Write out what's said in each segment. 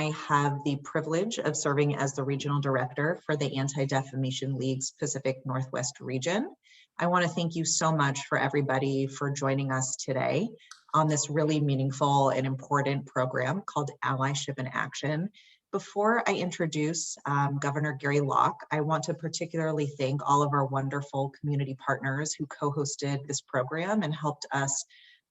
I have the privilege of serving as the Regional Director for the Anti-Defamation League's Pacific Northwest region. I want to thank you so much for everybody for joining us today on this really meaningful and important program called Allyship in Action. Before I introduce Governor Gary Locke, I want to particularly thank all of our wonderful community partners who co-hosted this program and helped us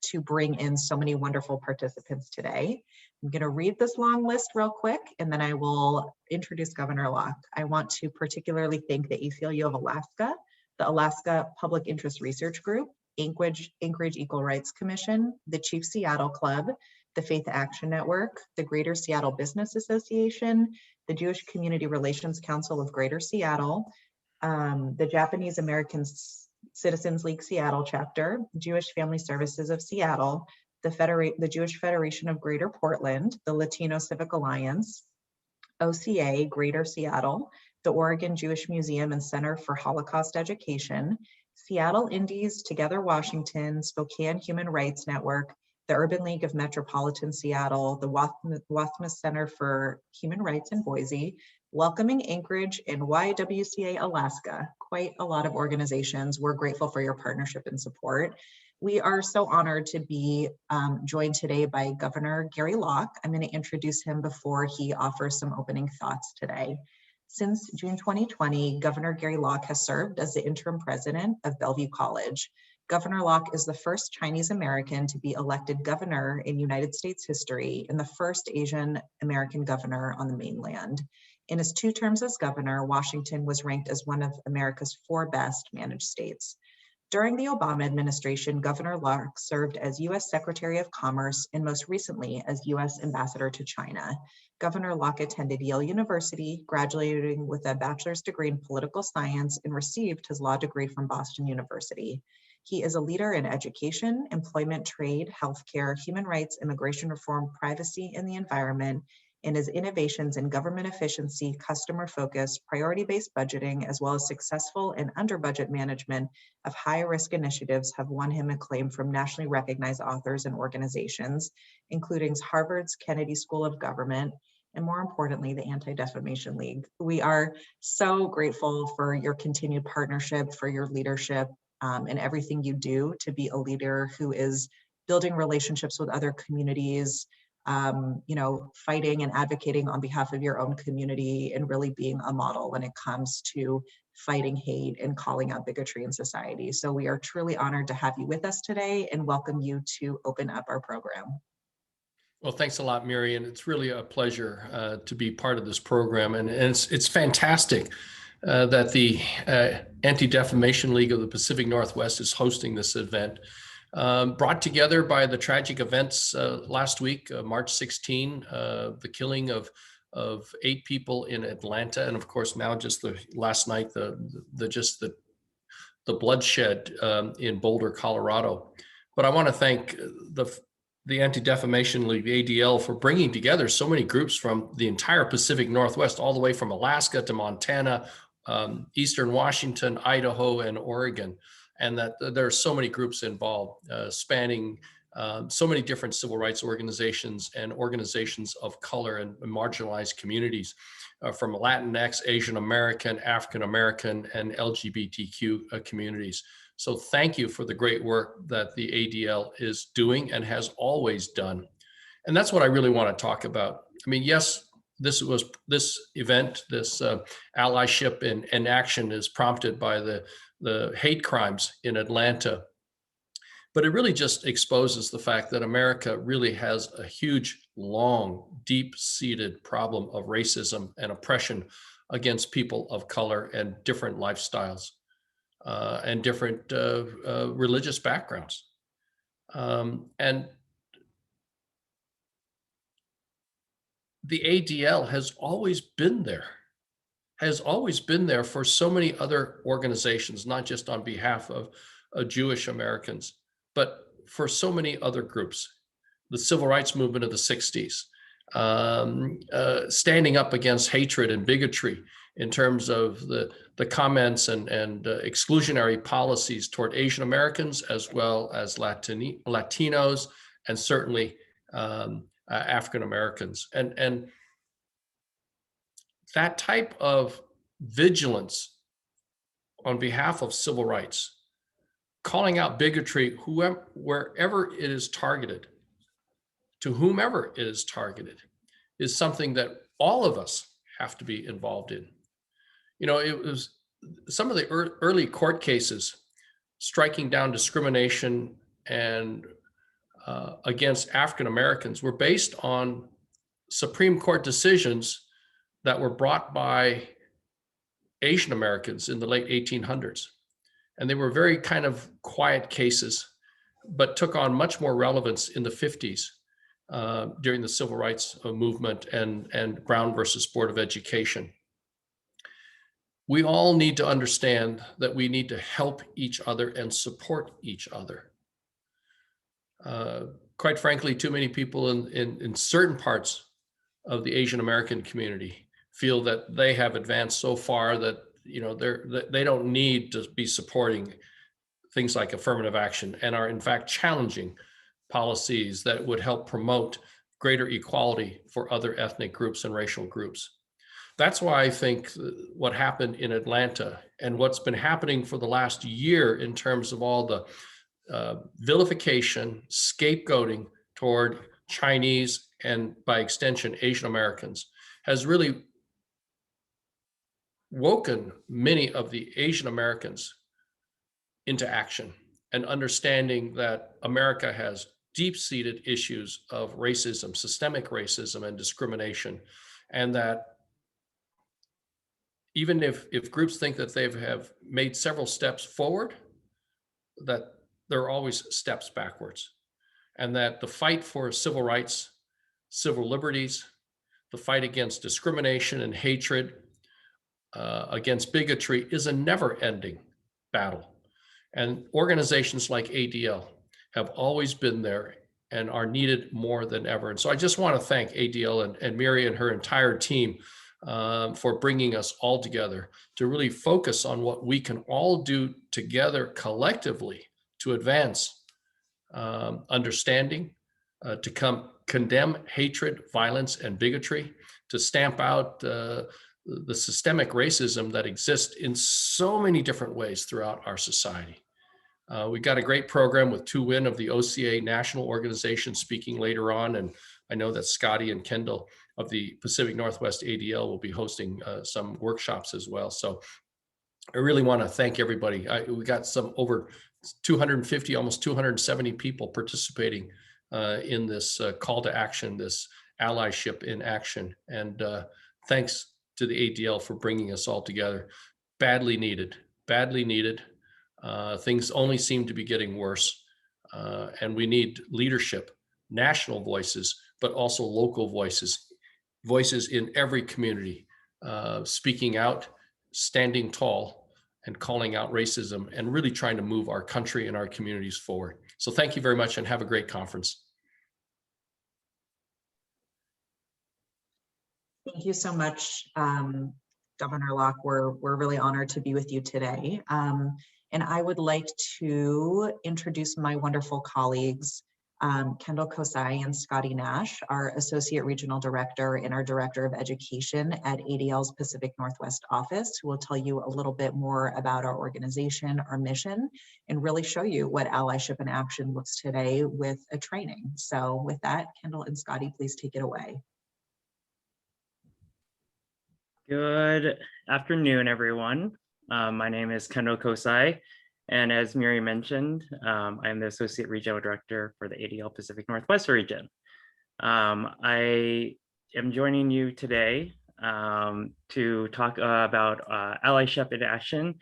to bring in so many wonderful participants today. I'm going to read this long list real quick, and then I will introduce Governor Locke. I want to particularly thank the ACLU of Alaska, the Alaska Public Interest Research Group, Anchorage Equal Rights Commission, the Chief Seattle Club, the Faith Action Network, the Greater Seattle Business Association, the Jewish Community Relations Council of Greater Seattle, the Japanese American Citizens League Seattle chapter, Jewish Family Services of Seattle, the Jewish Federation of Greater Portland, the Latino Civic Alliance, OCA, Greater Seattle, the Oregon Jewish Museum and Center for Holocaust Education, Seattle Indies, Together Washington, Spokane Human Rights Network, the Urban League of Metropolitan Seattle, the Wathma Center for Human Rights in Boise, Welcoming Anchorage, and YWCA Alaska. Quite a lot of organizations. We're grateful for your partnership and support. We are so honored to be joined today by Governor Gary Locke. I'm going to introduce him before he offers some opening thoughts today. Since June 2020, Governor Gary Locke has served as the interim president of Bellevue College. Governor Locke is the first Chinese American to be elected governor in United States history and the first Asian American governor on the mainland. In his 2 terms as governor, Washington was ranked as one of America's 4 best managed states. During the Obama administration, Governor Locke served as U.S. Secretary of Commerce and most recently as U.S. Ambassador to China. Governor Locke attended Yale University, graduating with a bachelor's degree in political science and received his law degree from Boston University. He is a leader in education, employment, trade, healthcare, human rights, immigration reform, privacy, and the environment, and his innovations in government efficiency, customer focus, priority-based budgeting, as well as successful and under-budget management of high-risk initiatives have won him acclaim from nationally recognized authors and organizations, including Harvard's Kennedy School of Government, and more importantly, the Anti-Defamation League. We are so grateful for your continued partnership, for your leadership, and everything you do to be a leader who is building relationships with other communities, fighting and advocating on behalf of your own community and really being a model when it comes to fighting hate and calling out bigotry in society. So we are truly honored to have you with us today and welcome you to open up our program. Well, thanks a lot, Mary, and it's really a pleasure to be part of this program. And it's fantastic that the Anti-Defamation League of the Pacific Northwest is hosting this event. Brought together by the tragic events last week, March 16, the killing of 8 people in Atlanta, and of course now just last night the bloodshed in Boulder, Colorado. But I want to thank the Anti-Defamation League, the ADL, for bringing together so many groups from the entire Pacific Northwest, all the way from Alaska to Montana, Eastern Washington, Idaho, and Oregon. And that there are so many groups involved, spanning so many different civil rights organizations and organizations of color and marginalized communities, from Latinx, Asian American, African American, and LGBTQ communities. So thank you for the great work that the ADL is doing and has always done. And that's what I really want to talk about. I mean, yes, this event, this allyship in action is prompted by the hate crimes in Atlanta. But it really just exposes the fact that America really has a huge, long, deep-seated problem of racism and oppression against people of color and different lifestyles and different religious backgrounds. And the ADL has always been there for so many other organizations, not just on behalf of Jewish Americans, but for so many other groups. The civil rights movement of the 60s, standing up against hatred and bigotry in terms of the comments and exclusionary policies toward Asian Americans, as well as Latinos, and certainly African Americans. And that type of vigilance on behalf of civil rights, calling out bigotry wherever it is targeted, to whomever it is targeted, is something that all of us have to be involved in. You know, it was some of the early court cases striking down discrimination and against African Americans were based on Supreme Court decisions that were brought by Asian Americans in the late 1800s. And they were very kind of quiet cases, but took on much more relevance in the 50s during the civil rights movement and Brown versus Board of Education. We all need to understand that we need to help each other and support each other. Quite frankly, too many people in certain parts of the Asian American community feel that they have advanced so far that, you know, they don't need to be supporting things like affirmative action, and are in fact challenging policies that would help promote greater equality for other ethnic groups and racial groups. That's why I think what happened in Atlanta and what's been happening for the last year in terms of all the vilification, scapegoating toward Chinese and by extension Asian Americans has really woken many of the Asian Americans into action and understanding that America has deep-seated issues of racism, systemic racism and discrimination, and that even if groups think that they have made several steps forward, that there are always steps backwards, and that the fight for civil rights, civil liberties, the fight against discrimination and hatred, against bigotry is a never-ending battle. And organizations like ADL have always been there and are needed more than ever. And so I just want to thank ADL and Mary and her entire team for bringing us all together to really focus on what we can all do together collectively to advance understanding, to condemn hatred, violence, and bigotry, to stamp out the systemic racism that exists in so many different ways throughout our society. We got a great program with Thu Nguyen of the OCA National Organization speaking later on, and I know that Scotty and Kendall of the Pacific Northwest ADL will be hosting some workshops as well. So I really want to thank everybody. We got some over 250, almost 270 people participating in this call to action, this allyship in action. And thanks to the ADL for bringing us all together. Badly needed, badly needed. Things only seem to be getting worse. And we need leadership, national voices, but also local voices in every community, speaking out, standing tall, and calling out racism, and really trying to move our country and our communities forward. So thank you very much and have a great conference. Thank you so much, Governor Locke. We're really honored to be with you today. And I would like to introduce my wonderful colleagues, Kendall Kosai and Scotty Nash, our Associate Regional Director and our Director of Education at ADL's Pacific Northwest office, who will tell you a little bit more about our organization, our mission, and really show you what allyship in action looks today with a training. So with that, Kendall and Scotty, please take it away. Good afternoon, everyone. My name is Kendall Kosai, and as Miri mentioned, I'm the Associate Regional Director for the ADL Pacific Northwest region. I am joining you today to talk about allyship in action.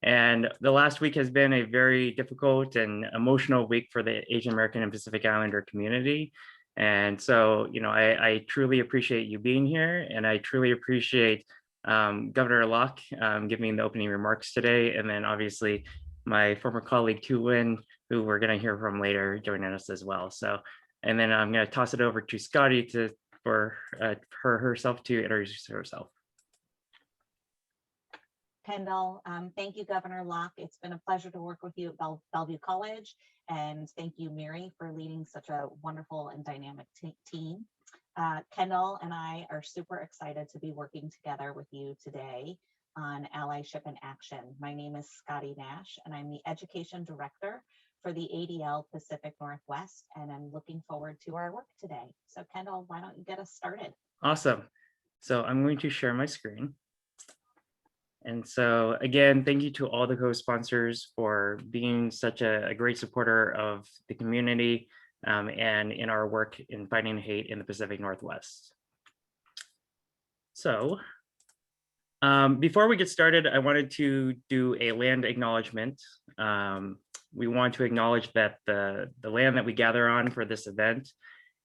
And the last week has been a very difficult and emotional week for the Asian American and Pacific Islander community. And so, you know, I truly appreciate you being here, and I truly appreciate Governor Locke giving the opening remarks today, and then obviously my former colleague Thu Nguyen, who we're going to hear from later, joining us as well. So, and then I'm going to toss it over to Scotty for herself to introduce herself. Kendall, thank you, Governor Locke. It's been a pleasure to work with you at Bellevue College, and thank you, Mary, for leading such a wonderful and dynamic team. Kendall and I are super excited to be working together with you today on Allyship in Action. My name is Scotty Nash, and I'm the Education Director for the ADL Pacific Northwest, and I'm looking forward to our work today. So Kendall, why don't you get us started? Awesome. So I'm going to share my screen. And so again, thank you to all the co-sponsors for being such a great supporter of the community and in our work in fighting hate in the Pacific Northwest. So before we get started, I wanted to do a land acknowledgement. We want to acknowledge that the land that we gather on for this event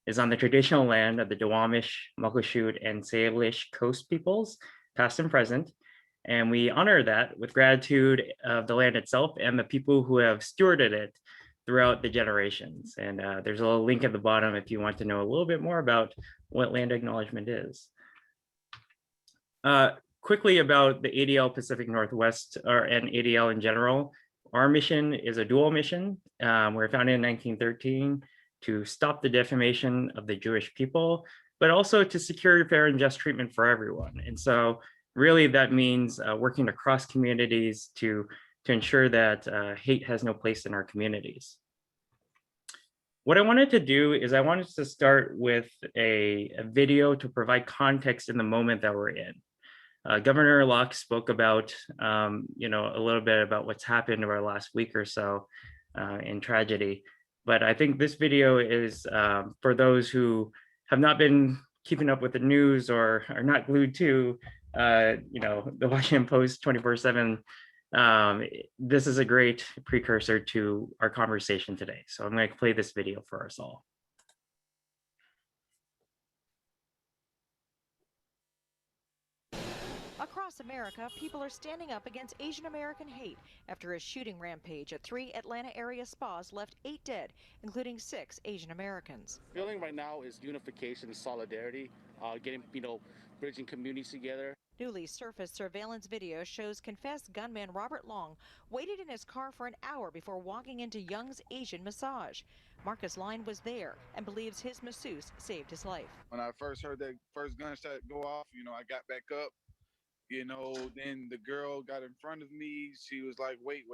is on the traditional land of the Duwamish, Muckleshoot, and Salish Coast peoples, past and present. And we honor that with gratitude of the land itself and the people who have stewarded it throughout the generations. And there's a little link at the bottom if you want to know a little bit more about what land acknowledgement is. Quickly about the ADL Pacific Northwest and ADL in general. Our mission is a dual mission. We're founded in 1913 to stop the defamation of the Jewish people, but also to secure fair and just treatment for everyone. And so really that means working across communities to ensure that hate has no place in our communities. What I wanted to do is I wanted to start with a video to provide context in the moment that we're in. Governor Locke spoke about, a little bit about what's happened over the last week or so in tragedy. But I think this video is for those who have not been keeping up with the news or are not glued to, the Washington Post 24/7. This is a great precursor to our conversation today. So I'm going to play this video for us all. Across America, people are standing up against Asian American hate after a shooting rampage at 3 Atlanta area spas left 8 dead, including 6 Asian Americans. Feeling right now is unification and solidarity, bridging communities together. Newly surfaced surveillance video shows confessed gunman Robert Long waited in his car for an hour before walking into Young's Asian Massage. Marcus Line was there and believes his masseuse saved his life. When I first heard that first gunshot go off, I got back up. Then the girl got in front of me. She was like, wait.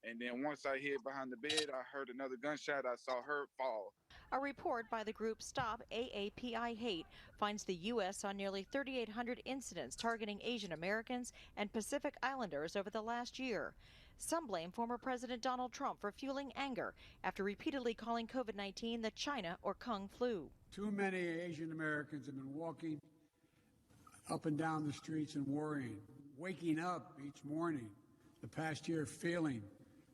And then once I hid behind the bed, I heard another gunshot. I saw her fall. A report by the group Stop AAPI Hate finds the U.S. on nearly 3,800 incidents targeting Asian Americans and Pacific Islanders over the last year. Some blame former President Donald Trump for fueling anger after repeatedly calling COVID-19 the China or Kung flu. Too many Asian Americans have been walking up and down the streets and worrying, waking up each morning the past year feeling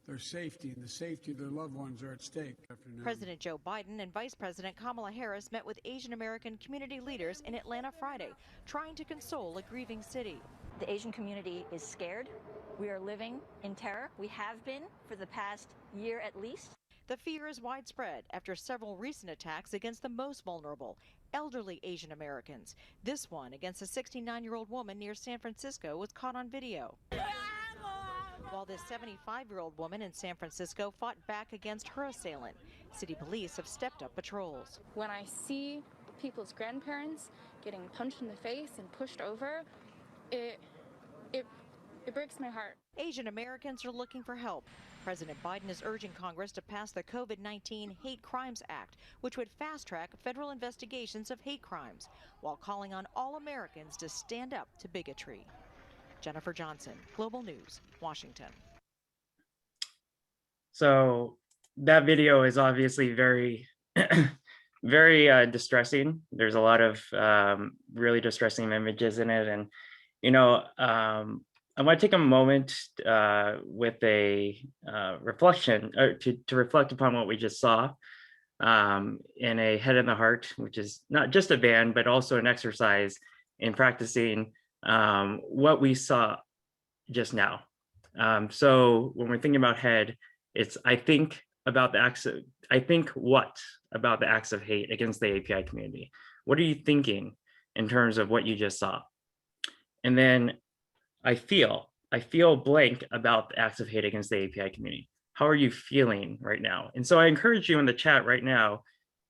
their safety and the safety of their loved ones are at stake. President Joe Biden and Vice President Kamala Harris met with Asian American community leaders in Atlanta Friday, trying to console a grieving city. The Asian community is scared. We are living in terror. We have been for the past year at least. The fear is widespread after several recent attacks against the most vulnerable, elderly Asian Americans. This one against a 69-year-old woman near San Francisco was caught on video. While this 75-year-old woman in San Francisco fought back against her assailant. City police have stepped up patrols. When I see people's grandparents getting punched in the face and pushed over, it breaks my heart. Asian Americans are looking for help. President Biden is urging Congress to pass the COVID-19 Hate Crimes Act, which would fast-track federal investigations of hate crimes, while calling on all Americans to stand up to bigotry. Jennifer Johnson, Global News, Washington. So that video is obviously very, very distressing. There's a lot of really distressing images in it. And, I want to take a moment with a reflection to reflect upon what we just saw in a Head in the Heart, which is not just a band, but also an exercise in practicing what we saw just now. So when we're thinking about head, it's I think about the acts of hate against the API community? What are you thinking in terms of what you just saw? And then I feel blank about the acts of hate against the API community. How are you feeling right now? And so I encourage you in the chat right now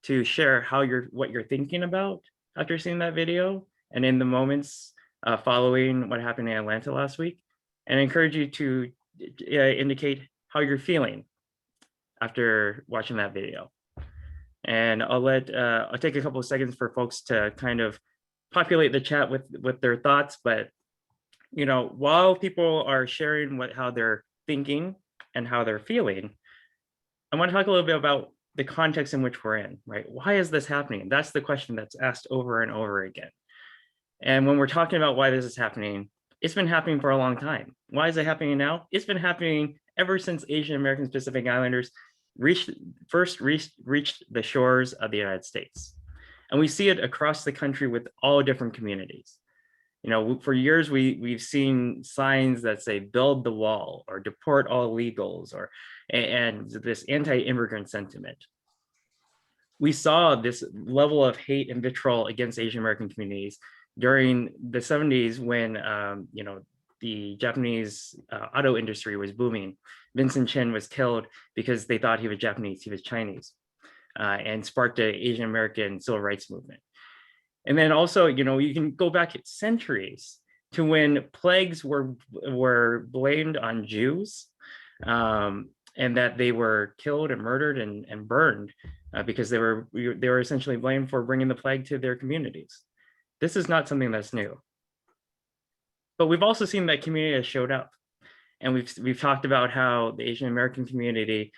to share what you're thinking about after seeing that video and in the moments following what happened in Atlanta last week, and I encourage you to indicate how you're feeling after watching that video. And I'll take a couple of seconds for folks to kind of populate the chat with their thoughts. But while people are sharing how they're thinking and how they're feeling, I want to talk a little bit about the context in which we're in, right? Why is this happening? That's the question that's asked over and over again. And when we're talking about why this is happening, it's been happening for a long time. Why is it happening now? It's been happening ever since Asian Americans, Pacific Islanders first reached the shores of the United States. And we see it across the country with all different communities. For years, we've seen signs that say build the wall or deport all illegals and this anti-immigrant sentiment. We saw this level of hate and vitriol against Asian American communities during the 70s when the Japanese auto industry was booming. Vincent Chin was killed because they thought he was Japanese, he was Chinese, and sparked the Asian American civil rights movement. And then also, you can go back centuries to when plagues were blamed on Jews, and that they were killed and murdered and burned because they were essentially blamed for bringing the plague to their communities. This is not something that's new. But we've also seen that community has showed up. And we've talked about how the Asian American community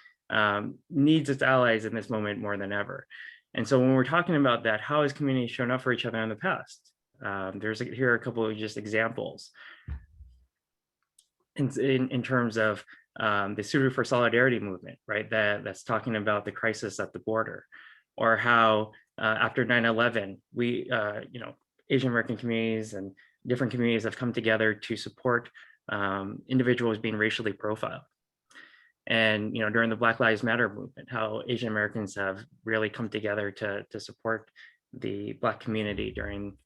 needs its allies in this moment more than ever. And so when we're talking about that, how has community shown up for each other in the past? Here are a couple of just examples in terms of the Suitor for Solidarity movement, right? That's talking about the crisis at the border, or how after 9/11, Asian American communities and different communities have come together to support individuals being racially profiled. And during the Black Lives Matter movement, how Asian Americans have really come together to support the Black community during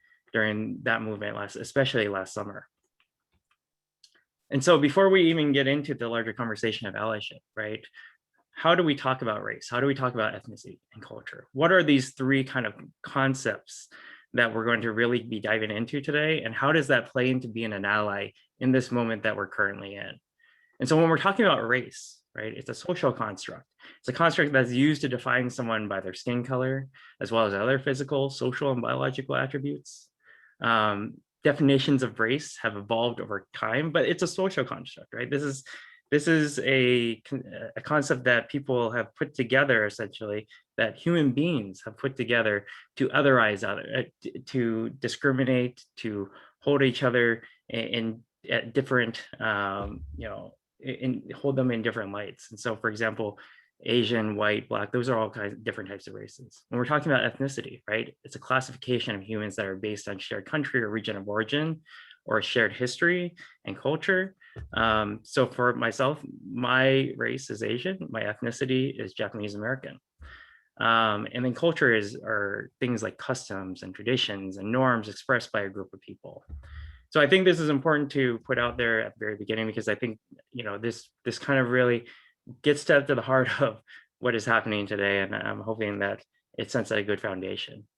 that movement, especially last summer. And so before we even get into the larger conversation of allyship, right? How do we talk about race? How do we talk about ethnicity and culture? What are these three kind of concepts that we're going to really be diving into today? And how does that play into being an ally in this moment that we're currently in? And so when we're talking about race, right, it's a social construct. It's a construct that's used to define someone by their skin color, as well as other physical, social, and biological attributes. Definitions of race have evolved over time, but it's a social construct, right? This is a concept that people have put together, essentially, that human beings have put together to otherize to discriminate, to hold each other at different, hold them in different lights. And so, for example, Asian, white, Black, those are all kinds of different types of races. When we're talking about ethnicity, right, it's a classification of humans that are based on shared country or region of origin, or shared history and culture. So for myself, my race is Asian, my ethnicity is Japanese American. And then culture are things like customs and traditions and norms expressed by a group of people. So I think this is important to put out there at the very beginning, because I think this kind of really gets to the heart of what is happening today, and I'm hoping that it sets a good foundation.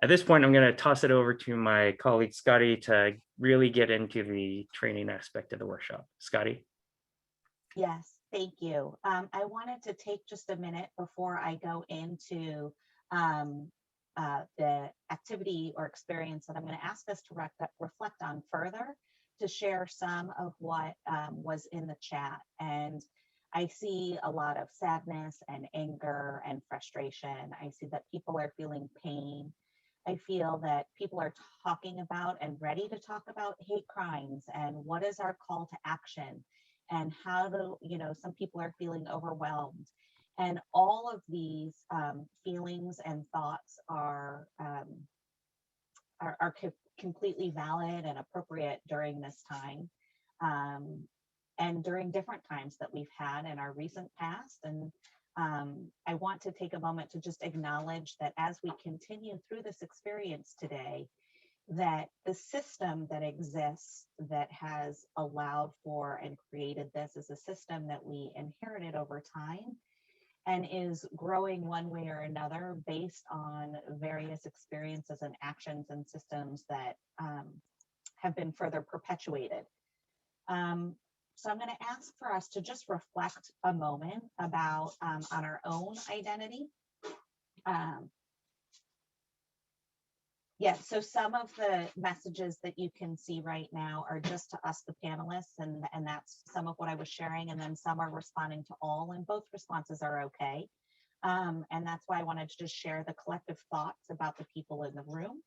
At this point, I'm going to toss it over to my colleague Scotty to really get into the training aspect of the workshop. Scotty? Yes, thank you. I wanted to take just a minute before I go into the activity or experience that I'm going to ask us to reflect on further, to share some of what was in the chat. And I see a lot of sadness and anger and frustration. I see that people are feeling pain. I feel that people are talking about and ready to talk about hate crimes and what is our call to action, and how do, some people are feeling overwhelmed. And all of these feelings and thoughts are completely valid and appropriate during this time. And during different times that we've had in our recent past. And I want to take a moment to just acknowledge that as we continue through this experience today, that the system that exists that has allowed for and created this is a system that we inherited over time. and is growing one way or another based on various experiences and actions and systems that have been further perpetuated. So I'm going to ask for us to just reflect a moment about on our own identity. Yeah, so some of the messages that you can see right now are just to us, the panelists, and that's some of what I was sharing, and then some are responding to all, and both responses are okay. And that's why I wanted to just share the collective thoughts about the people in the room.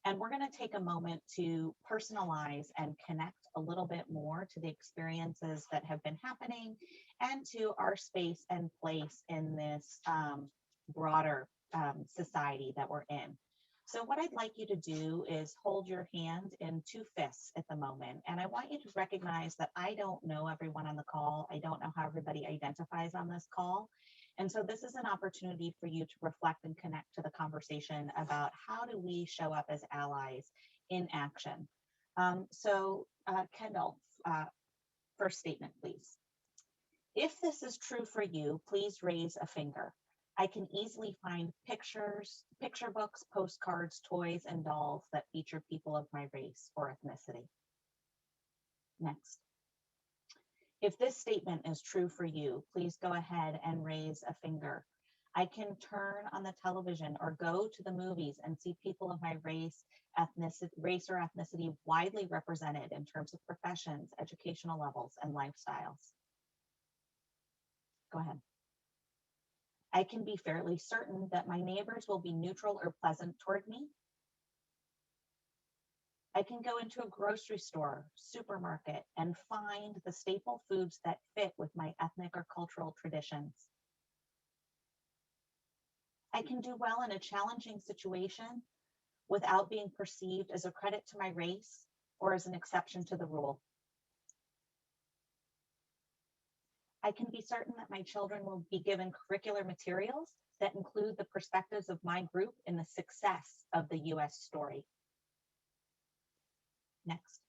And we're going to take a moment to personalize and connect a little bit more to the experiences that have been happening and to our space and place in this broader society that we're in. So what I'd like you to do is hold your hand in two fists at the moment. And I want you to recognize that I don't know everyone on the call. I don't know how everybody identifies on this call. And so this is an opportunity for you to reflect and connect to the conversation about how do we show up as allies in action. Kendall, first statement, please. If this is true for you, please raise a finger. I can easily find pictures, picture books, postcards, toys, and dolls that feature people of my race or ethnicity. Next. If this statement is true for you, please go ahead and raise a finger. I can turn on the television or go to the movies and see people of my race or ethnicity widely represented in terms of professions, educational levels, and lifestyles. Go ahead. I can be fairly certain that my neighbors will be neutral or pleasant toward me. I can go into a grocery store, supermarket, and find the staple foods that fit with my ethnic or cultural traditions. I can do well in a challenging situation without being perceived as a credit to my race or as an exception to the rule. I can be certain that my children will be given curricular materials that include the perspectives of my group in the success of the US story. Next.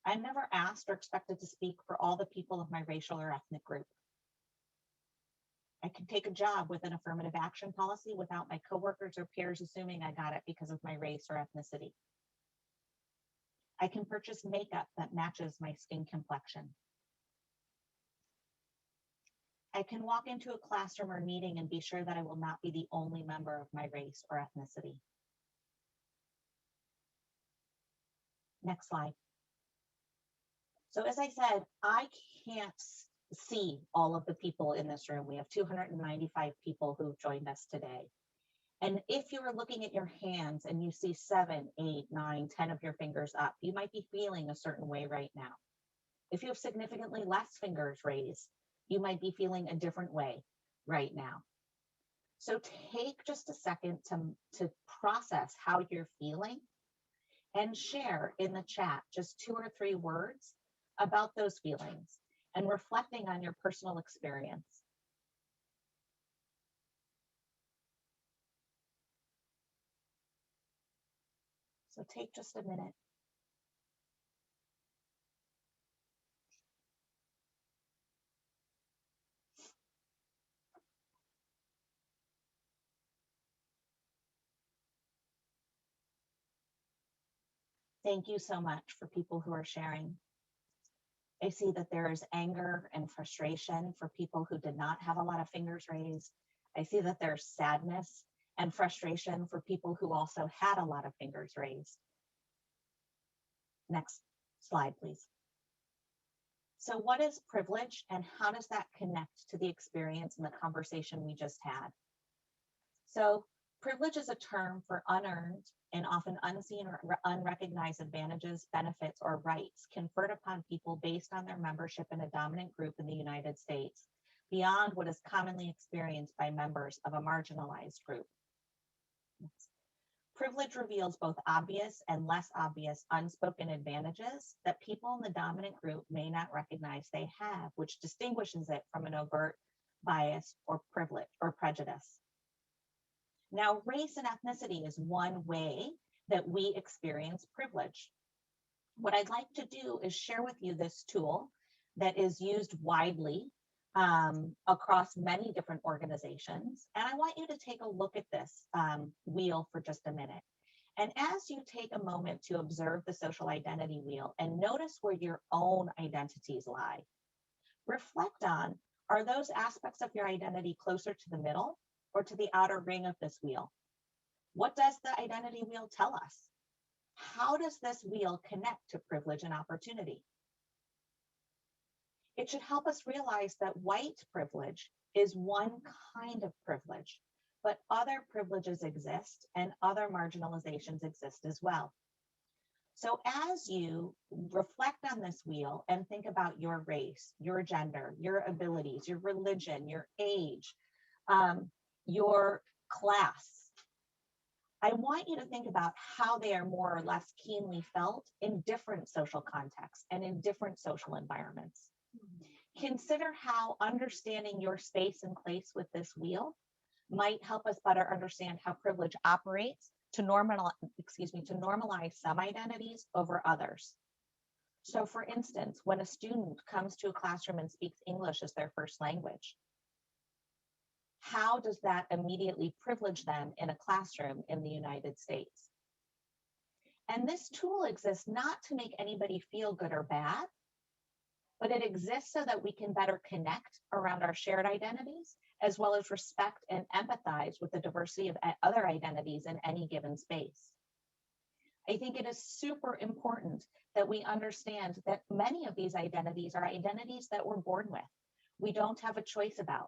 I'm never asked or expected to speak for all the people of my racial or ethnic group. I can take a job with an affirmative action policy without my coworkers or peers assuming I got it because of my race or ethnicity. I can purchase makeup that matches my skin complexion. I can walk into a classroom or meeting and be sure that I will not be the only member of my race or ethnicity. Next slide. So as I said, I can't see all of the people in this room. We have 295 people who've joined us today. And if you are looking at your hands and you see 7, 8, 9, 10 of your fingers up, you might be feeling a certain way right now. If you have significantly less fingers raised, you might be feeling a different way right now. So take just a second to process how you're feeling and share in the chat just 2 or 3 words about those feelings and reflecting on your personal experience. So take just a minute. Thank you so much for people who are sharing. I see that there is anger and frustration for people who did not have a lot of fingers raised. I see that there's sadness and frustration for people who also had a lot of fingers raised. Next slide, please. So what is privilege and how does that connect to the experience and the conversation we just had? So privilege is a term for unearned and often unseen or unrecognized advantages, benefits, or rights conferred upon people based on their membership in a dominant group in the United States, beyond what is commonly experienced by members of a marginalized group. Privilege reveals both obvious and less obvious unspoken advantages that people in the dominant group may not recognize they have, which distinguishes it from an overt bias or privilege or prejudice. Now, race and ethnicity is one way that we experience privilege. What I'd like to do is share with you this tool that is used widely across many different organizations. And I want you to take a look at this wheel for just a minute. And as you take a moment to observe the social identity wheel and notice where your own identities lie, reflect on, are those aspects of your identity closer to the middle or to the outer ring of this wheel? What does the identity wheel tell us? How does this wheel connect to privilege and opportunity? It should help us realize that white privilege is one kind of privilege, but other privileges exist and other marginalizations exist as well. So as you reflect on this wheel and think about your race, your gender, your abilities, your religion, your age, your class, I want you to think about how they are more or less keenly felt in different social contexts and in different social environments. Consider how understanding your space and place with this wheel might help us better understand how privilege operates to normalize some identities over others. So for instance, when a student comes to a classroom and speaks English as their first language, how does that immediately privilege them in a classroom in the United States? And this tool exists not to make anybody feel good or bad, but it exists so that we can better connect around our shared identities, as well as respect and empathize with the diversity of other identities in any given space. I think it is super important that we understand that many of these identities are identities that we're born with. We don't have a choice about.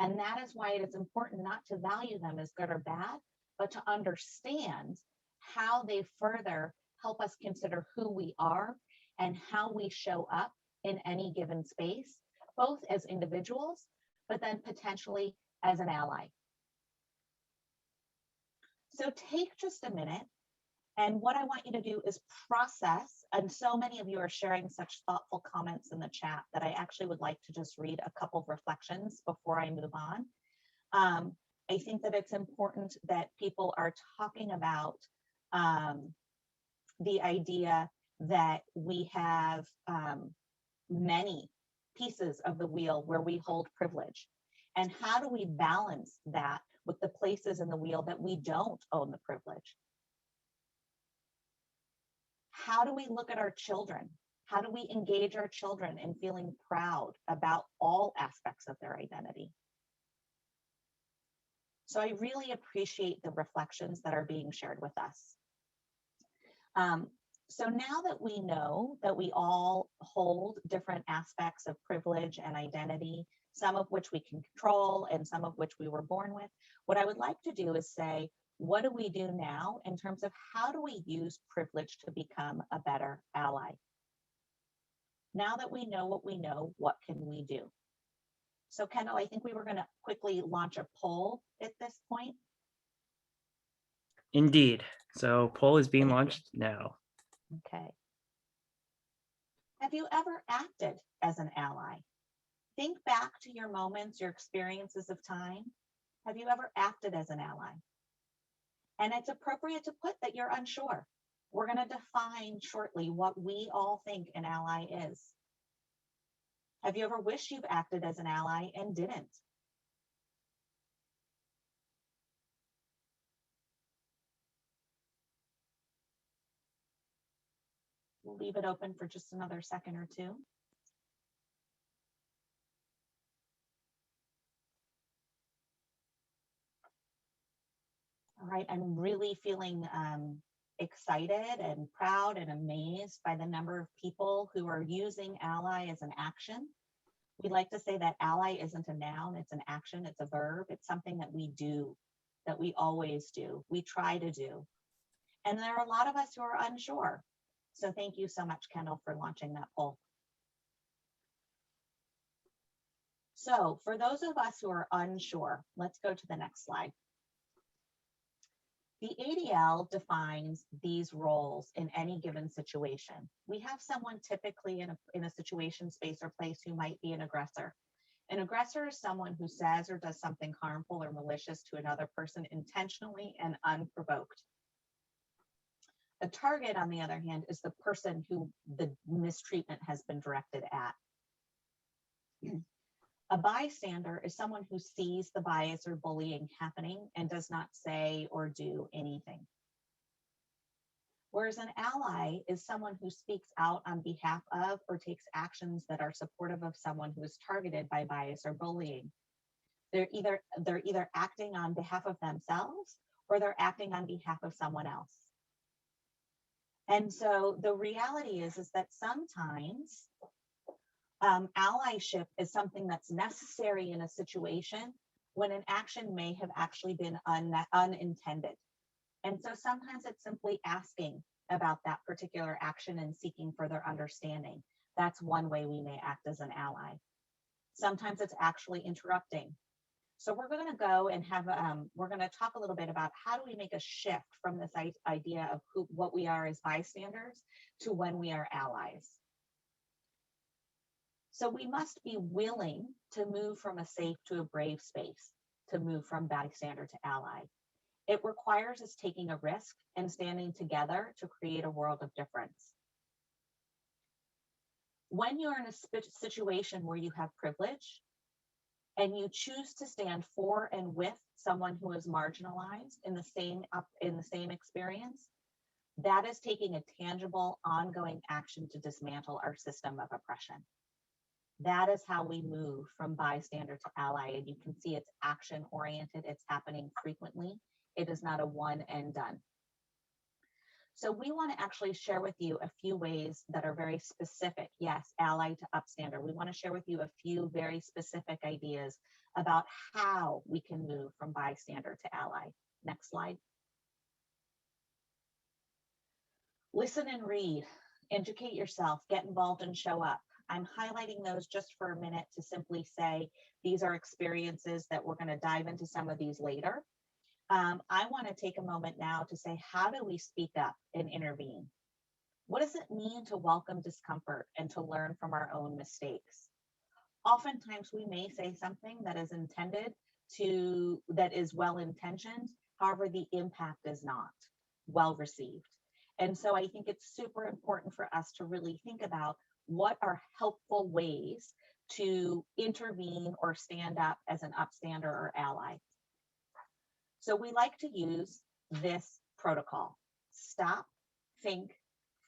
And that is why it is important not to value them as good or bad, but to understand how they further help us consider who we are and how we show up in any given space, both as individuals, but then potentially as an ally. So take just a minute, and what I want you to do is process, and so many of you are sharing such thoughtful comments in the chat that I actually would like to just read a couple of reflections before I move on. I think that it's important that people are talking about the idea that we have many pieces of the wheel where we hold privilege. And how do we balance that with the places in the wheel that we don't own the privilege? How do we look at our children? How do we engage our children in feeling proud about all aspects of their identity? So I really appreciate the reflections that are being shared with us. So now that we know that we all hold different aspects of privilege and identity, some of which we can control and some of which we were born with, what I would like to do is say, what do we do now in terms of how do we use privilege to become a better ally? Now that we know what we know, what can we do? So Kendall, I think we were going to quickly launch a poll at this point. Indeed. So poll is being launched now. Okay. Have you ever acted as an ally? Think back to your moments, your experiences of time. Have you ever acted as an ally? And it's appropriate to put that you're unsure. We're going to define shortly what we all think an ally is. Have you ever wished you've acted as an ally and didn't? We'll leave it open for just another second or two. All right, I'm really feeling excited and proud and amazed by the number of people who are using ally as an action. We like to say that ally isn't a noun, it's an action, it's a verb, it's something that we do, that we always do, we try to do. And there are a lot of us who are unsure. So thank you so much, Kendall, for launching that poll. So for those of us who are unsure, let's go to the next slide. The ADL defines these roles in any given situation. We have someone typically in a situation, space, or place who might be an aggressor. An aggressor is someone who says or does something harmful or malicious to another person intentionally and unprovoked. A target, on the other hand, is the person who the mistreatment has been directed at. A bystander is someone who sees the bias or bullying happening and does not say or do anything. Whereas an ally is someone who speaks out on behalf of or takes actions that are supportive of someone who is targeted by bias or bullying. They're either acting on behalf of themselves or they're acting on behalf of someone else. And so the reality is that sometimes allyship is something that's necessary in a situation when an action may have actually been unintended. And so sometimes it's simply asking about that particular action and seeking further understanding. That's one way we may act as an ally. Sometimes it's actually interrupting. So we're going to go and have, we're going to talk a little bit about how do we make a shift from this idea of what we are as bystanders to when we are allies. So we must be willing to move from a safe to a brave space, to move from bystander to ally. It requires us taking a risk and standing together to create a world of difference. When you're in a situation where you have privilege and you choose to stand for and with someone who is marginalized in the same experience, that is taking a tangible, ongoing action to dismantle our system of oppression. That is how we move from bystander to ally. And you can see it's action oriented. It's happening frequently. It is not a one and done. So we want to actually share with you a few ways that are very specific. Yes, ally to upstander. We want to share with you a few very specific ideas about how we can move from bystander to ally. Next slide. Listen and read. Educate yourself. Get involved and show up. I'm highlighting those just for a minute to simply say these are experiences that we're going to dive into some of these later. I want to take a moment now to say, how do we speak up and intervene? What does it mean to welcome discomfort and to learn from our own mistakes? Oftentimes we may say something that is that is well-intentioned. However, the impact is not well received. And so I think it's super important for us to really think about what are helpful ways to intervene or stand up as an upstander or ally. So we like to use this protocol: stop, think,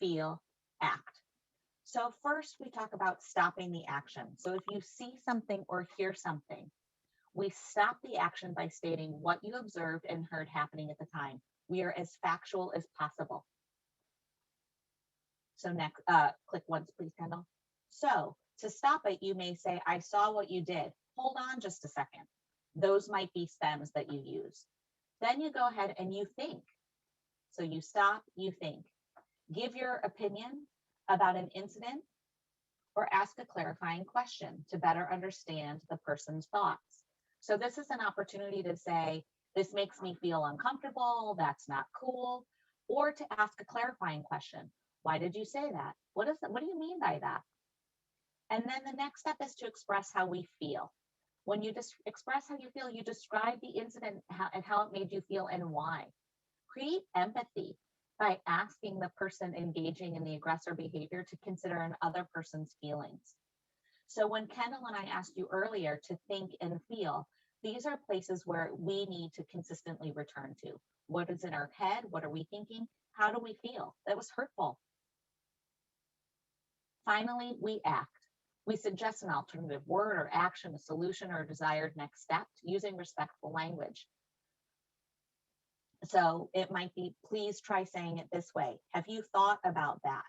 feel, act. So first we talk about stopping the action. So if you see something or hear something, we stop the action by stating what you observed and heard happening at the time. We are as factual as possible. So next, click once, please, Kendall. So to stop it, you may say, I saw what you did. Hold on just a second. Those might be stems that you use. Then you go ahead and you think. So you stop, you think. Give your opinion about an incident or ask a clarifying question to better understand the person's thoughts. So this is an opportunity to say, this makes me feel uncomfortable, that's not cool, or to ask a clarifying question. Why did you say that? What do you mean by that? And then the next step is to express how we feel. When you just express how you feel, you describe the incident and how it made you feel and why. Create empathy by asking the person engaging in the aggressor behavior to consider another person's feelings. So when Kendall and I asked you earlier to think and feel, these are places where we need to consistently return to. What is in our head? What are we thinking? How do we feel? That was hurtful. Finally, we act. We suggest an alternative word or action, a solution, or a desired next step using respectful language. So it might be, please try saying it this way. Have you thought about that?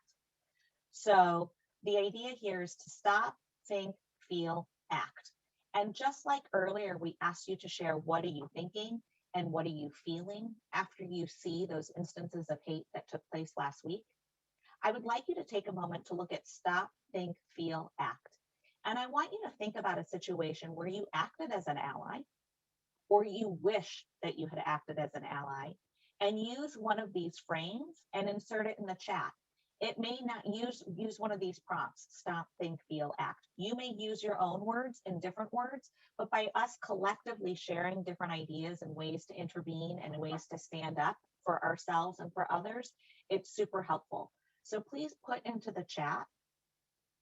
So the idea here is to stop, think, feel, act. And just like earlier, we asked you to share what are you thinking and what are you feeling after you see those instances of hate that took place last week. I would like you to take a moment to look at stop, think, feel, act. And I want you to think about a situation where you acted as an ally, or you wish that you had acted as an ally, and use one of these frames and insert it in the chat. It may not use one of these prompts: stop, think, feel, act. You may use your own words in different words, but by us collectively sharing different ideas and ways to intervene and ways to stand up for ourselves and for others, it's super helpful. So please put into the chat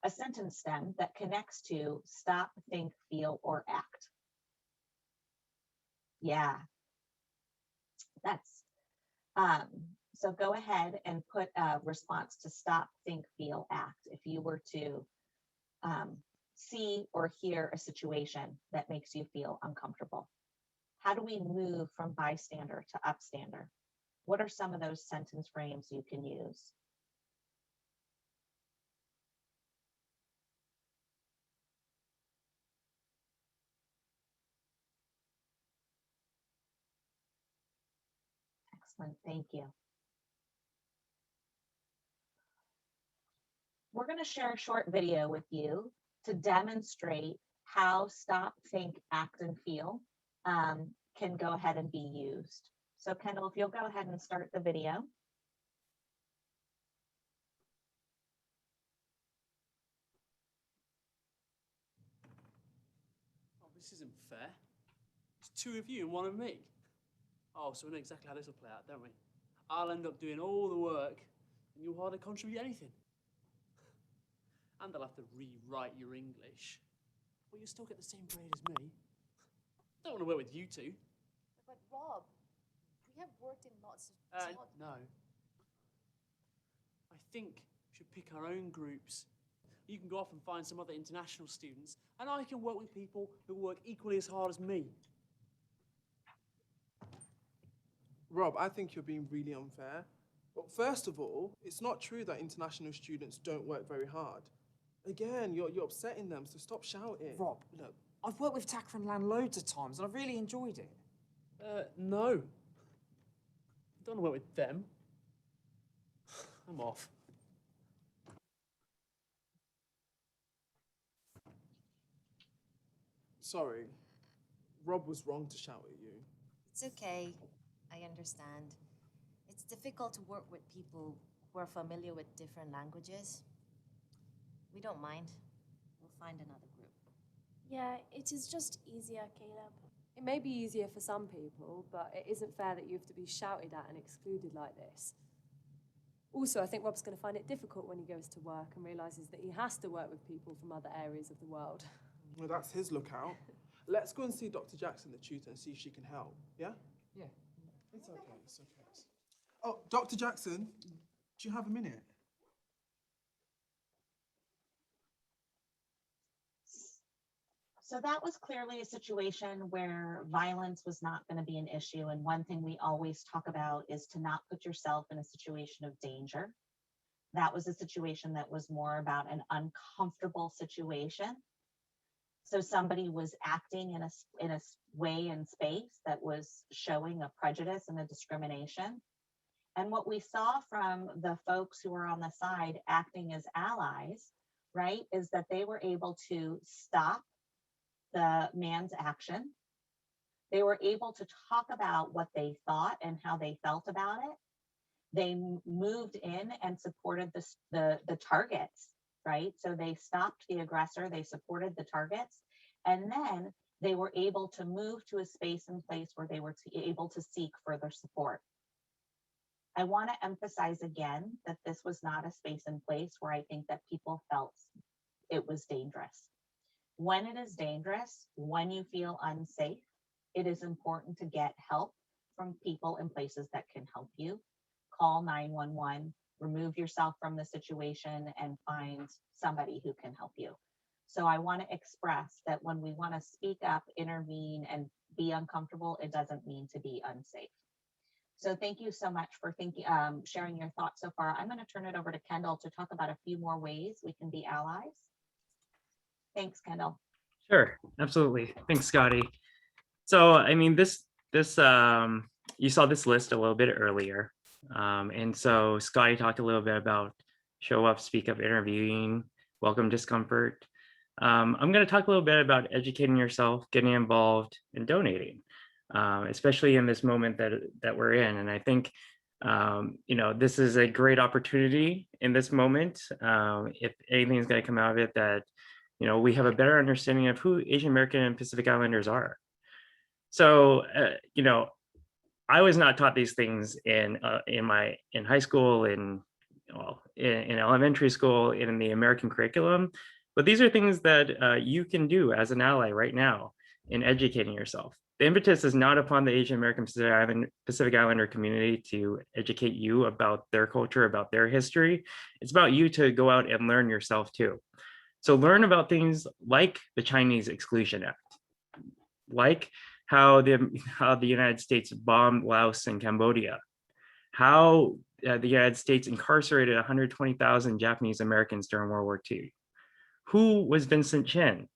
a sentence stem that connects to stop, think, feel, or act. Yeah, that's, so go ahead and put a response to stop, think, feel, act. If you were to see or hear a situation that makes you feel uncomfortable, how do we move from bystander to upstander? What are some of those sentence frames you can use? Excellent, thank you. We're going to share a short video with you to demonstrate how stop, think, act, and feel can go ahead and be used. So Kendall, if you'll go ahead and start the video. Oh, this isn't fair. It's two of you and one of me. Oh, so we know exactly how this will play out, don't we? I'll end up doing all the work and you'll hardly contribute anything. And I'll have to rewrite your English. Well, you'll still get the same grade as me. Don't want to work with you two. But Rob, we have worked in lots of... No. I think we should pick our own groups. You can go off and find some other international students, and I can work with people who work equally as hard as me. Rob, I think you're being really unfair. Well, first of all, it's not true that international students don't work very hard. Again, you're upsetting them, so stop shouting. Rob, look, I've worked with Tucker and Lan loads of times, and I've really enjoyed it. No. I don't want to work with them. I'm off. Sorry. Rob was wrong to shout at you. It's okay. I understand. It's difficult to work with people who are familiar with different languages. We don't mind. We'll find another group. Yeah, it is just easier, Caleb. It may be easier for some people, but it isn't fair that you have to be shouted at and excluded like this. Also, I think Rob's going to find it difficult when he goes to work and realises that he has to work with people from other areas of the world. Well, that's his lookout. Let's go and see Dr. Jackson, the tutor, and see if she can help, yeah? Yeah. It's okay, it's okay. Oh, Dr. Jackson, do you have a minute? So that was clearly a situation where violence was not going to be an issue. And one thing we always talk about is to not put yourself in a situation of danger. That was a situation that was more about an uncomfortable situation. So somebody was acting in a way in space that was showing a prejudice and a discrimination. And what we saw from the folks who were on the side acting as allies, right, is that they were able to stop the man's action. They were able to talk about what they thought and how they felt about it. They moved in and supported the targets, right? So they stopped the aggressor, they supported the targets, and then they were able to move to a space and place where they were able to seek further support. I want to emphasize again that this was not a space and place where I think that people felt it was dangerous. When it is dangerous, when you feel unsafe, it is important to get help from people and places that can help you. Call 911, remove yourself from the situation, and find somebody who can help you. So I want to express that when we want to speak up, intervene, and be uncomfortable, it doesn't mean to be unsafe. So thank you so much for sharing your thoughts so far. I'm going to turn it over to Kendall to talk about a few more ways we can be allies. Thanks, Kendall. Sure, absolutely. Thanks, Scotty. So, I mean, you saw this list a little bit earlier. And so Scotty talked a little bit about show up, speak up, interviewing, welcome discomfort. I'm going to talk a little bit about educating yourself, getting involved, and donating, especially in this moment that we're in. And I think, this is a great opportunity in this moment. If anything is going to come out of it, that we have a better understanding of who Asian American and Pacific Islanders are. So, I was not taught these things in high school, in well, in elementary school, in the American curriculum. But these are things that you can do as an ally right now in educating yourself. The impetus is not upon the Asian American Pacific Islander community to educate you about their culture, about their history. It's about you to go out and learn yourself too. So learn about things like the Chinese Exclusion Act, like how the United States bombed Laos and Cambodia, how the United States incarcerated 120,000 Japanese Americans during World War II. Who was Vincent Chin,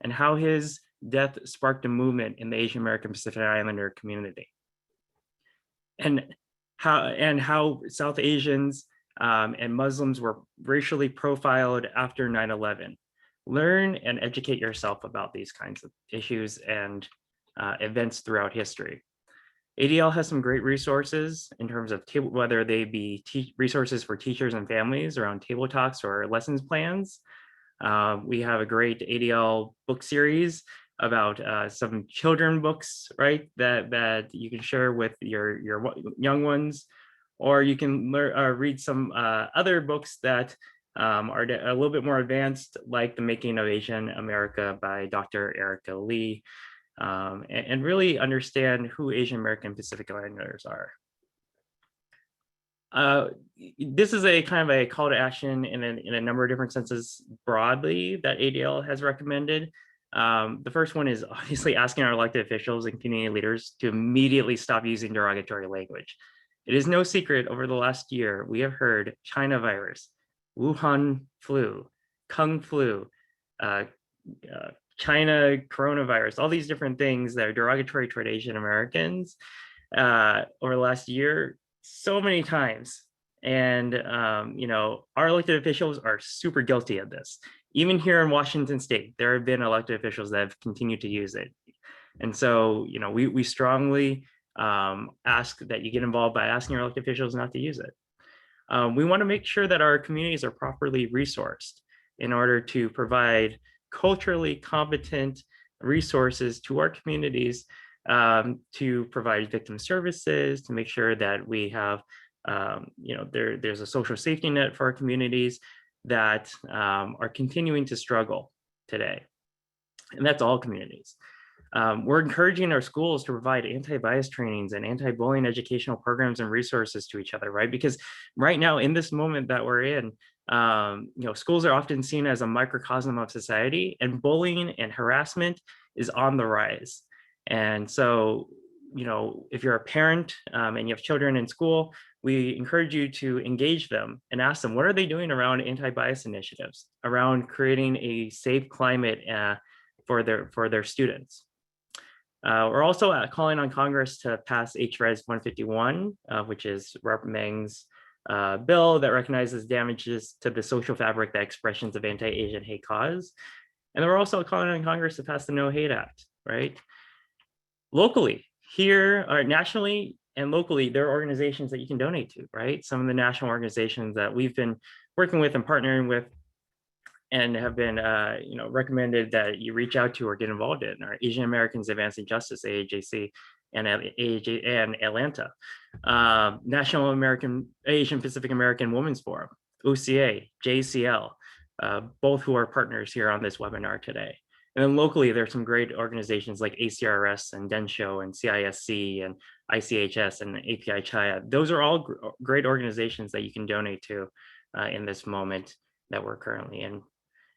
and how his death sparked a movement in the Asian American Pacific Islander community, and how South Asians and Muslims were racially profiled after 9/11. Learn and educate yourself about these kinds of issues and events throughout history. ADL has some great resources in terms of whether they be resources for teachers and families around table talks or lessons plans. We have a great ADL book series about some children books, right, that you can share with your young ones, or you can read some other books that are a little bit more advanced, like The Making of Asian America by Dr. Erica Lee, and really understand who Asian American Pacific Islanders are. This is a kind of a call to action in a number of different senses broadly that ADL has recommended. The first one is obviously asking our elected officials and community leaders to immediately stop using derogatory language. It is no secret over the last year, we have heard China virus, Wuhan flu, Kung flu, China coronavirus, all these different things that are derogatory toward Asian Americans over the last year so many times. And, our elected officials are super guilty of this. Even here in Washington State, there have been elected officials that have continued to use it. And so, we strongly ask that you get involved by asking your elected officials not to use it. We want to make sure that our communities are properly resourced in order to provide culturally competent resources to our communities, to provide victim services, to make sure that we have, there's a social safety net for our communities that are continuing to struggle today. And that's all communities. We're encouraging our schools to provide anti-bias trainings and anti-bullying educational programs and resources to each other, right? Because right now, in this moment that we're in, schools are often seen as a microcosm of society, and bullying and harassment is on the rise. And so, if you're a parent and you have children in school, we encourage you to engage them and ask them, what are they doing around anti-bias initiatives, around creating a safe climate for their students. We're also calling on Congress to pass HRES 151, which is Rep. Meng's bill that recognizes damages to the social fabric that expressions of anti-Asian hate cause. And then we're also calling on Congress to pass the No Hate Act, right? Locally, here, or nationally and locally, there are organizations that you can donate to, right? Some of the national organizations that we've been working with and partnering with and have been recommended that you reach out to or get involved in are Asian Americans Advancing Justice, AAJC, and Atlanta, National Asian Pacific American Women's Forum, OCA, JCL, both who are partners here on this webinar today. And then locally, there's some great organizations like ACRS and DENSHO and CISC and ICHS and API Chaya. Those are all great organizations that you can donate to in this moment that we're currently in.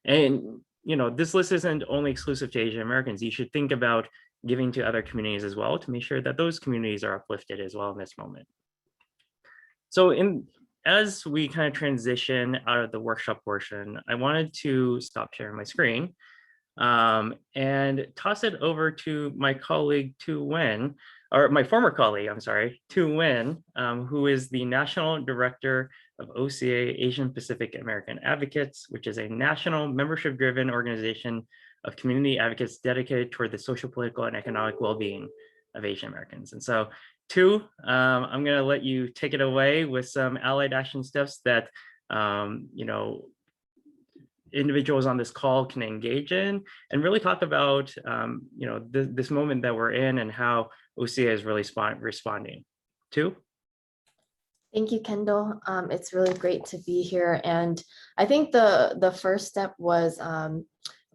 And, this list isn't only exclusive to Asian Americans. You should think about giving to other communities as well to make sure that those communities are uplifted as well in this moment. So as we kind of transition out of the workshop portion, I wanted to stop sharing my screen and toss it over to my colleague, Thu Nguyen, or my former colleague, I'm sorry, Thu Nguyen, who is the National Director of OCA, Asian Pacific American Advocates, which is a national membership-driven organization of community advocates dedicated toward the social, political, and economic well-being of Asian Americans. And so, Thu, I'm going to let you take it away with some allied action steps that individuals on this call can engage in, and really talk about this moment that we're in and how OCA is really responding. Thu? Thank you, Kendall. It's really great to be here. And I think the first step was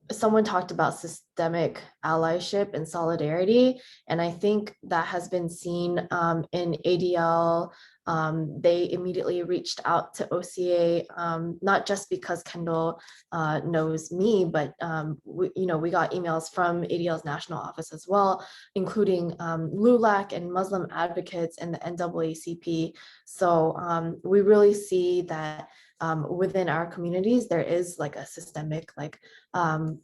someone talked about systemic allyship and solidarity. And I think that has been seen in ADL. They immediately reached out to OCA, not just because Kendall knows me, but we got emails from ADL's national office as well, including LULAC and Muslim advocates and the NAACP. So we really see that within our communities, there is like a systemic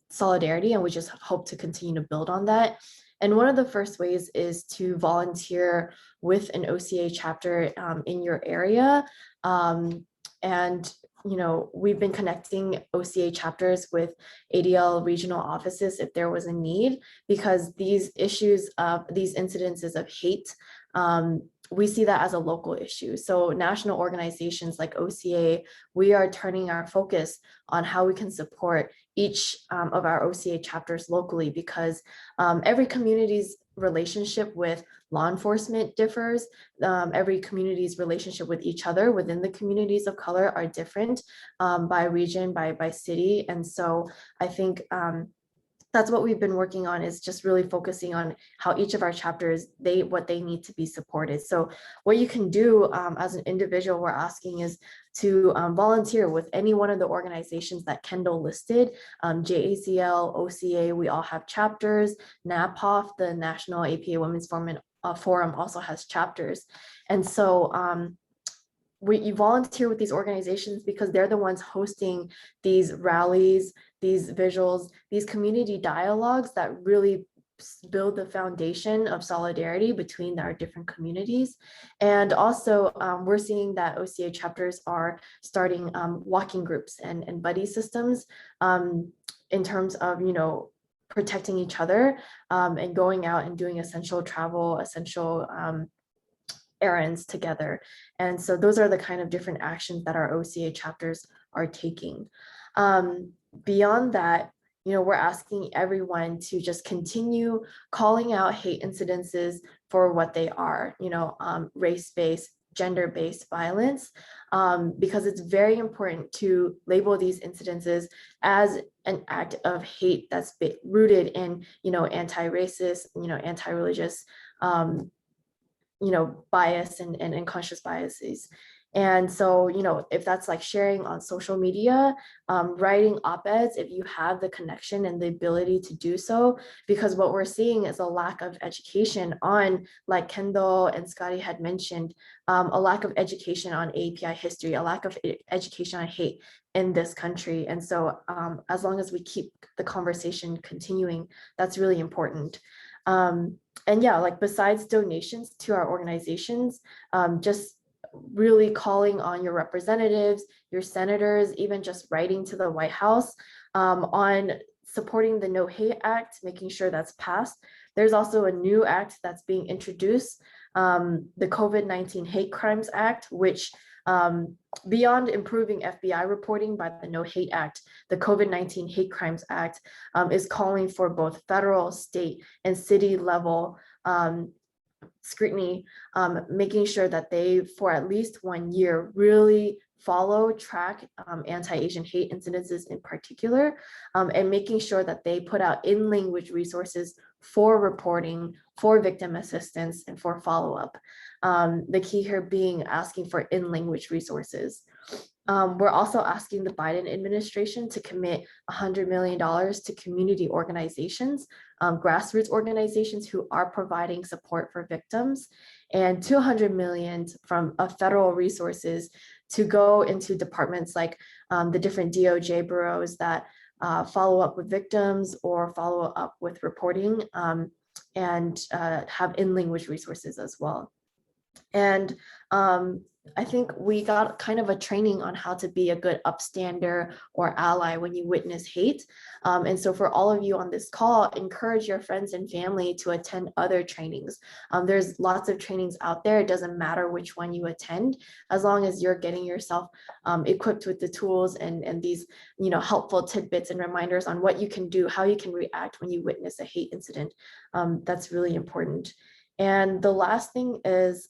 solidarity, and we just hope to continue to build on that. And one of the first ways is to volunteer with an OCA chapter in your area. And we've been connecting OCA chapters with ADL regional offices if there was a need, because these issues of these incidences of hate, we see that as a local issue. So national organizations like OCA, we are turning our focus on how we can support each of our OCA chapters locally, because every community's relationship with law enforcement differs. Every community's relationship with each other within the communities of color are different by region, by city. And so I think that's what we've been working on, is just really focusing on how each of our chapters, what they need to be supported. So what you can do as an individual, we're asking, is to volunteer with any one of the organizations that Kendall listed, JACL, OCA, we all have chapters. NAPOF, the National APA Women's Forum also has chapters. And so you volunteer with these organizations because they're the ones hosting these rallies, these visuals, these community dialogues that really build the foundation of solidarity between our different communities. And also we're seeing that OCA chapters are starting walking groups and buddy systems in terms of, protecting each other and going out and doing essential travel, essential errands together. And so those are the kind of different actions that our OCA chapters are taking. Beyond that, we're asking everyone to just continue calling out hate incidences for what they are, race-based, gender-based violence, because it's very important to label these incidences as an act of hate that's rooted in, anti-racist, anti-religious, bias and unconscious biases. And so, if that's like sharing on social media, writing op-eds, if you have the connection and the ability to do so, because what we're seeing is a lack of education on, like Kendall and Scotty had mentioned, a lack of education on AAPI history, a lack of education on hate in this country. And so as long as we keep the conversation continuing, that's really important. And yeah, like besides donations to our organizations, just really calling on your representatives, your senators, even just writing to the White House on supporting the No Hate Act, making sure that's passed. There's also a new act that's being introduced, the COVID-19 Hate Crimes Act, which beyond improving FBI reporting by the No Hate Act, the COVID-19 Hate Crimes Act is calling for both federal, state, and city level scrutiny, making sure that they, for at least 1 year, really track anti-Asian hate incidences in particular, and making sure that they put out in-language resources for reporting, for victim assistance, and for follow-up. The key here being asking for in-language resources. We're also asking the Biden administration to commit $100 million to community organizations, grassroots organizations who are providing support for victims, and $200 million from federal resources to go into departments like the different DOJ bureaus that follow up with victims or follow up with reporting, and have in-language resources as well. And I think we got kind of a training on how to be a good upstander or ally when you witness hate. And so for all of you on this call, encourage your friends and family to attend other trainings. There's lots of trainings out there. It doesn't matter which one you attend, as long as you're getting yourself equipped with the tools and these, helpful tidbits and reminders on what you can do, how you can react when you witness a hate incident. That's really important. And the last thing is,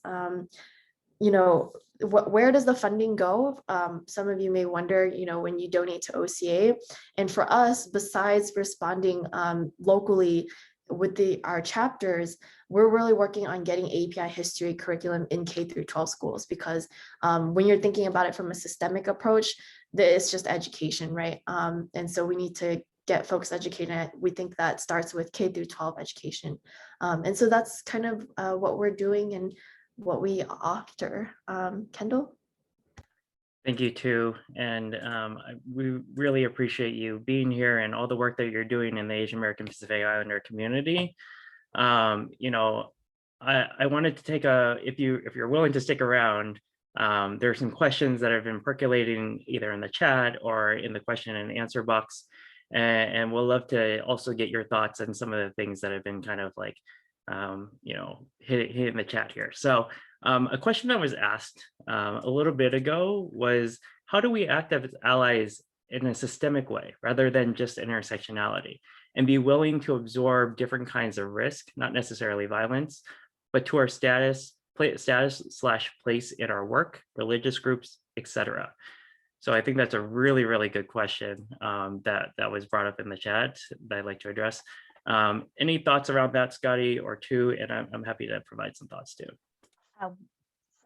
where does the funding go? Some of you may wonder, when you donate to OCA. And for us, besides responding locally with our chapters, we're really working on getting API history curriculum in K through 12 schools, because when you're thinking about it from a systemic approach, it's just education, right? And so we need to get folks educated. We think that starts with K through 12 education. And so that's kind of what we're doing and what we offer. Kendall? Thank you too. And we really appreciate you being here and all the work that you're doing in the Asian American Pacific Islander community. I wanted to take if you're willing to stick around, there's some questions that have been percolating either in the chat or in the question and answer box. And we'll love to also get your thoughts on some of the things that have been kind of like, hitting the chat here. So a question that was asked a little bit ago was, how do we act as allies in a systemic way rather than just intersectionality, and be willing to absorb different kinds of risk, not necessarily violence, but to our status / place in our work, religious groups, etc. So I think that's a really, really good question that was brought up in the chat that I'd like to address. Any thoughts around that, Scotty or Thu? And I'm happy to provide some thoughts too.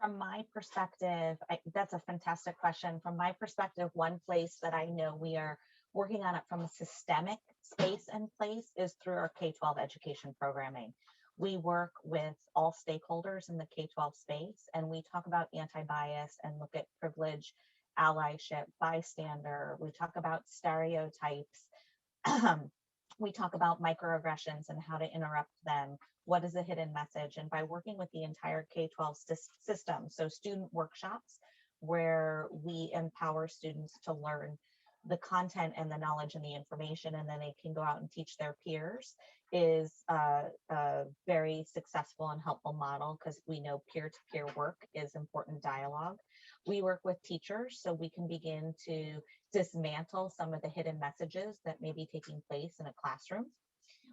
From my perspective, that's a fantastic question. From my perspective, one place that I know we are working on it from a systemic space and place is through our K-12 education programming. We work with all stakeholders in the K-12 space, and we talk about anti-bias and look at privilege, allyship, bystander. We talk about stereotypes. We talk about microaggressions and how to interrupt them. What is a hidden message? And by working with the entire K-12 system, so student workshops where we empower students to learn the content and the knowledge and the information, and then they can go out and teach their peers, is a very successful and helpful model, because we know peer-to-peer work is important dialogue. We work with teachers so we can begin to dismantle some of the hidden messages that may be taking place in a classroom.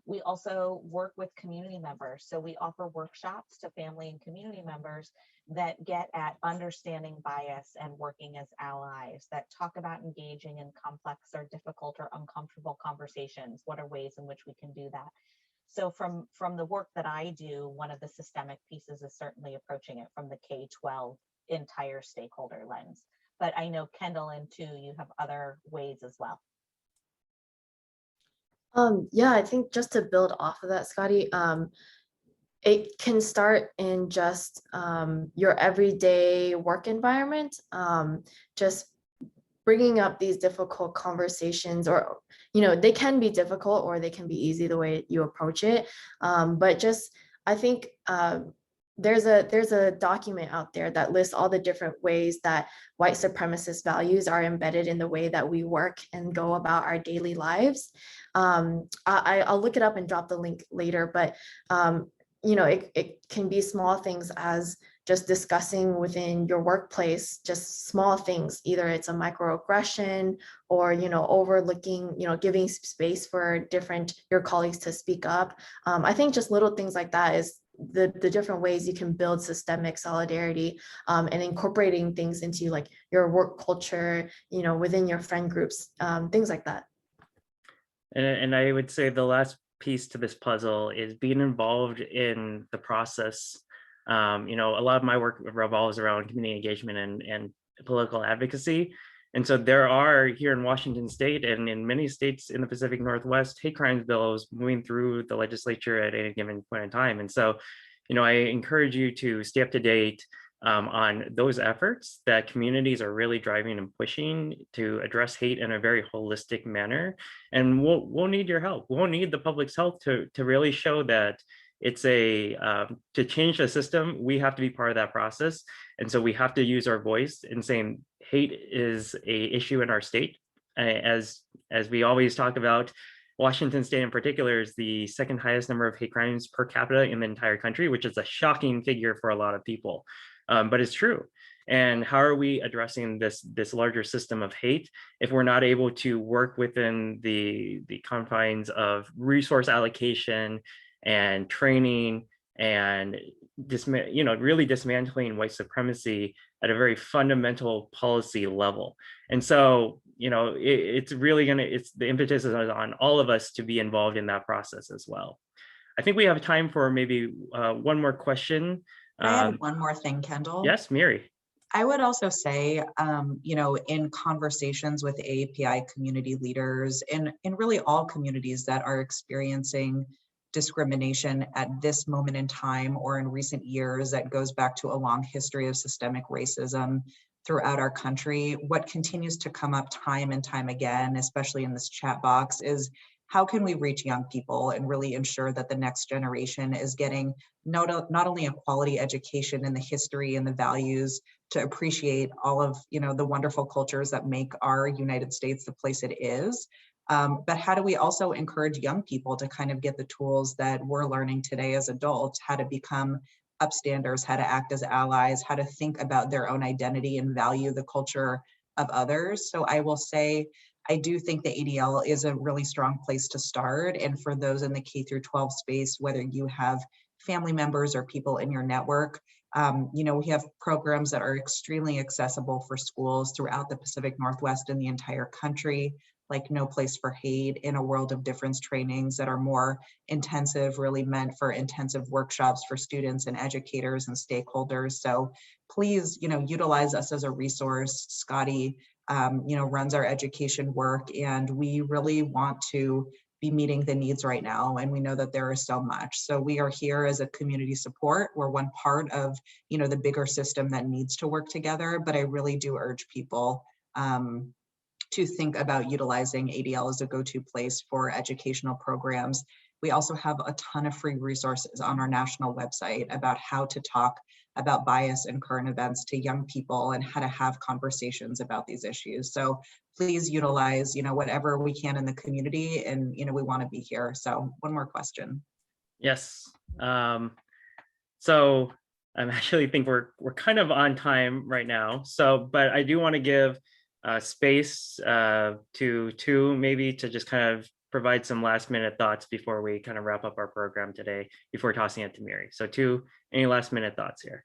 We also work with community members. So we offer workshops to family and community members that get at understanding bias and working as allies, that talk about engaging in complex or difficult or uncomfortable conversations. What are ways in which we can do that? So from the work that I do, one of the systemic pieces is certainly approaching it from the K-12 entire stakeholder lens. But I know Kendall and Thu, you have other ways as well. Yeah, I think just to build off of that, Scotty, it can start in just your everyday work environment, just bringing up these difficult conversations, or, they can be difficult or they can be easy the way you approach it. But just, I think there's a document out there that lists all the different ways that white supremacist values are embedded in the way that we work and go about our daily lives. I'll look it up and drop the link later, but it can be small things as just discussing within your workplace, just small things. Either it's a microaggression or, overlooking, giving space for your colleagues to speak up. I think just little things like that is the different ways you can build systemic solidarity, and incorporating things into like your work culture, within your friend groups, things like that. And I would say the last piece to this puzzle is being involved in the process. A lot of my work revolves around community engagement and political advocacy. And so there are here in Washington State and in many states in the Pacific Northwest, hate crimes bills moving through the legislature at any given point in time. And so, I encourage you to stay up to date on those efforts that communities are really driving and pushing to address hate in a very holistic manner. And we'll need your help. We'll need the public's help to really show that it's to change the system, we have to be part of that process. And so we have to use our voice in saying hate is a issue in our state. As we always talk about, Washington State in particular is the second highest number of hate crimes per capita in the entire country, which is a shocking figure for a lot of people, but it's true. And how are we addressing this larger system of hate if we're not able to work within the confines of resource allocation and training and really dismantling white supremacy at a very fundamental policy level. And so, it's really the impetus is on all of us to be involved in that process as well. I think we have time for maybe one more question. I have one more thing, Kendall. Yes, Miri. I would also say, in conversations with AAPI community leaders and really all communities that are experiencing discrimination at this moment in time or in recent years that goes back to a long history of systemic racism throughout our country, what continues to come up time and time again, especially in this chat box, is how can we reach young people and really ensure that the next generation is getting not only a quality education in the history and the values to appreciate all of the wonderful cultures that make our United States the place it is, but how do we also encourage young people to kind of get the tools that we're learning today as adults, how to become upstanders, how to act as allies, how to think about their own identity and value the culture of others. So I will say, I do think the ADL is a really strong place to start. And for those in the K-12 space, whether you have family members or people in your network, we have programs that are extremely accessible for schools throughout the Pacific Northwest and the entire country, like No Place for Hate, In a World of Difference trainings that are more intensive, really meant for intensive workshops for students and educators and stakeholders. So please, utilize us as a resource. Scotty, runs our education work, and we really want to be meeting the needs right now. And we know that there is so much. So we are here as a community support. We're one part of, the bigger system that needs to work together. But I really do urge people to think about utilizing ADL as a go-to place for educational programs. We also have a ton of free resources on our national website about how to talk about bias and current events to young people and how to have conversations about these issues. So please utilize, whatever we can in the community, and, we want to be here. So one more question. Yes. So I actually think we're kind of on time right now. So, but I do want to give space to Thu maybe to just kind of provide some last minute thoughts before we kind of wrap up our program today, before tossing it to Miri. So Thu, any last minute thoughts here?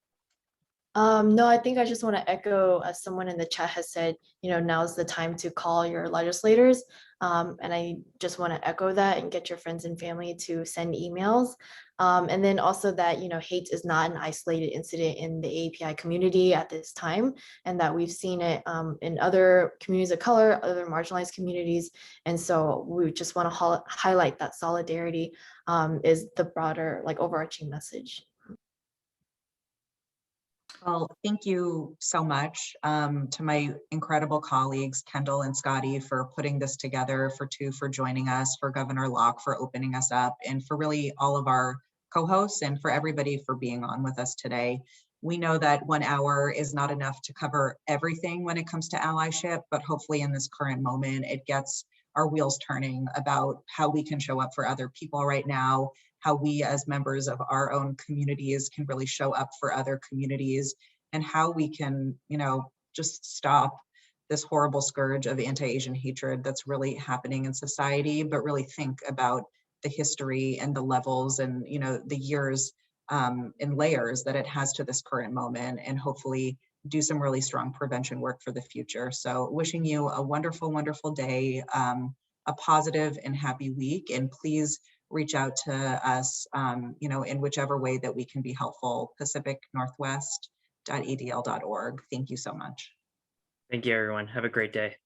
No, I think I just want to echo, as someone in the chat has said, now's the time to call your legislators. And I just want to echo that and get your friends and family to send emails. And then also that, hate is not an isolated incident in the AAPI community at this time, and that we've seen it in other communities of color, other marginalized communities. And so we just want to highlight that solidarity is the broader, overarching message. Well, thank you so much to my incredible colleagues, Kendall and Scotty, for putting this together, for Thu for joining us, for Governor Locke for opening us up, and for really all of our co-hosts and for everybody for being on with us today. We know that 1 hour is not enough to cover everything when it comes to allyship, but hopefully in this current moment, it gets our wheels turning about how we can show up for other people right now, how we as members of our own communities can really show up for other communities, and how we can, just stop this horrible scourge of anti-Asian hatred that's really happening in society, but really think about the history and the levels and, the years and layers that it has to this current moment, and hopefully do some really strong prevention work for the future. So wishing you a wonderful, wonderful day, a positive and happy week, and please reach out to us, in whichever way that we can be helpful, pacificnorthwest.adl.org. Thank you so much. Thank you, everyone. Have a great day.